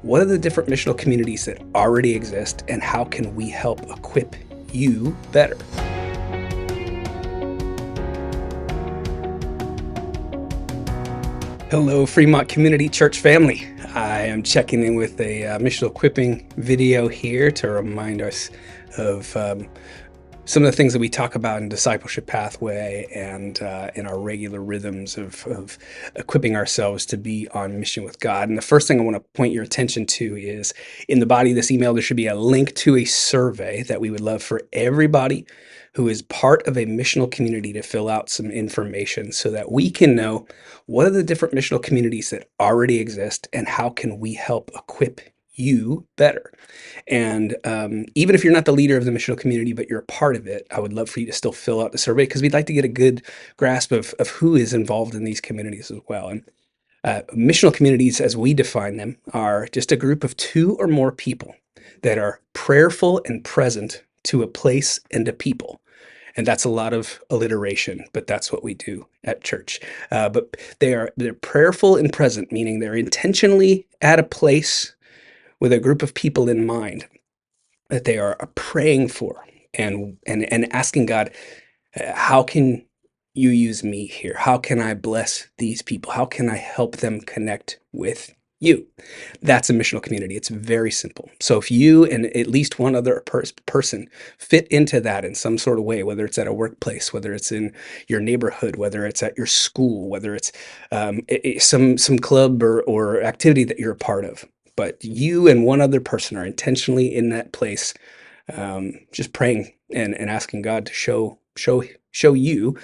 what are the different missional communities that already exist, and how can we help equip you better? Hello, Fremont Community Church family. I am checking in with a missional equipping video here to remind us of some of the things that we talk about in Discipleship Pathway and in our regular rhythms of equipping ourselves to be on mission with God. And the first thing I want to point your attention to is in the body of this email, there should be a link to a survey that we would love for everybody who is part of a missional community to fill out some information so that we can know what are the different missional communities that already exist and how can we help equip you better. And even if you're not the leader of the missional community, but you're a part of it, I would love for you to still fill out the survey because we'd like to get a good grasp of who is involved in these communities as well. And missional communities, as we define them, are just a group of two or more people that are prayerful and present to a place and a people. And that's a lot of alliteration, but that's what we do at church. But they're prayerful and present, meaning they're intentionally at a place with a group of people in mind that they are praying for and asking God, how can you use me here? How can I bless these people? How can I help them connect with you? That's a missional community. It's very simple. So if you and at least one other person fit into that in some sort of way, whether it's at a workplace, whether it's in your neighborhood, whether it's at your school, whether it's some club or activity that you're a part of, but you and one other person are intentionally in that place, just praying and asking God to show you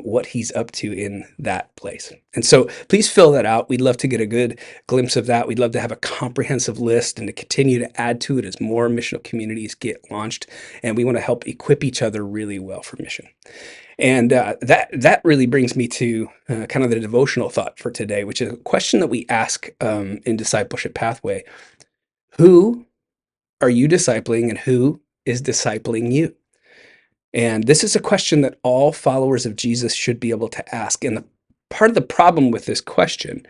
what he's up to in that place. And so please fill that out. We'd love to get a good glimpse of that. We'd love to have a comprehensive list and to continue to add to it as more missional communities get launched. And we want to help equip each other really well for mission. And that really brings me to kind of the devotional thought for today, which is a question that we ask in Discipleship Pathway. Who are you discipling and who is discipling you? And this is a question that all followers of Jesus should be able to ask. And part of the problem with this question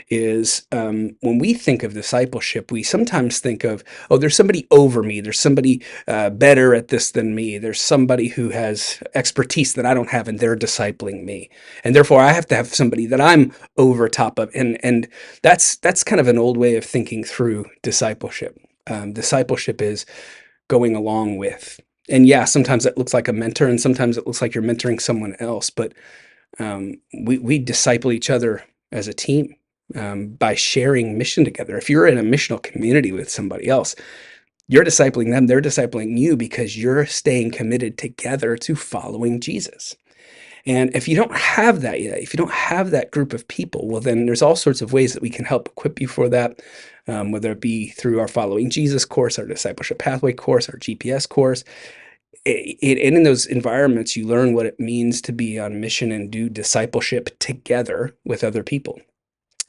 is when we think of discipleship, we sometimes think of, oh, there's somebody over me. There's somebody better at this than me. There's somebody who has expertise that I don't have and they're discipling me. And therefore I have to have somebody that I'm over top of. And that's kind of an old way of thinking through discipleship. Discipleship is going along with. And yeah, sometimes it looks like a mentor and sometimes it looks like you're mentoring someone else. But we disciple each other as a team. By sharing mission together. If you're in a missional community with somebody else, you're discipling them, they're discipling you because you're staying committed together to following Jesus. And if you don't have that yet, if you don't have that group of people, well, then there's all sorts of ways that we can help equip you for that, whether it be through our Following Jesus course, our Discipleship Pathway course, our GPS course. And in those environments, you learn what it means to be on mission and do discipleship together with other people.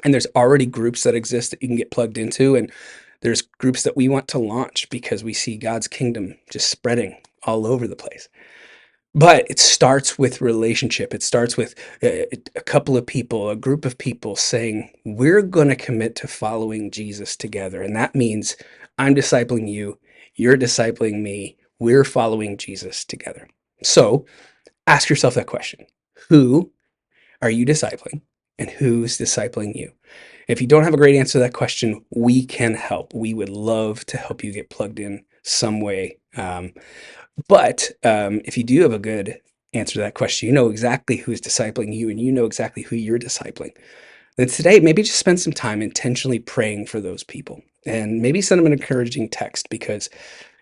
And there's already groups that exist that you can get plugged into. And there's groups that we want to launch because we see God's kingdom just spreading all over the place. But it starts with relationship. It starts with a couple of people, a group of people saying, we're going to commit to following Jesus together. And that means I'm discipling you, you're discipling me, we're following Jesus together. So ask yourself that question. Who are you discipling? And who's discipling you? If you don't have a great answer to that question, we can help. We would love to help you get plugged in some way. But if you do have a good answer to that question, you know exactly who's discipling you and you know exactly who you're discipling. Then today, maybe just spend some time intentionally praying for those people and maybe send them an encouraging text because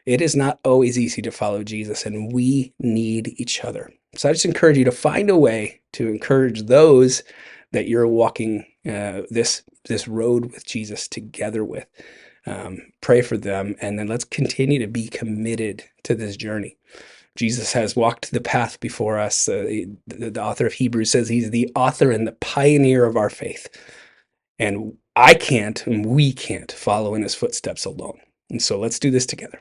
it is not always easy to follow Jesus and we need each other. So I just encourage you to find a way to encourage those that you're walking this road with Jesus together with. Pray for them, and then let's continue to be committed to this journey. Jesus has walked the path before us. The author of Hebrews says he's the author and the pioneer of our faith. And I can't, and we can't follow in his footsteps alone. And so let's do this together.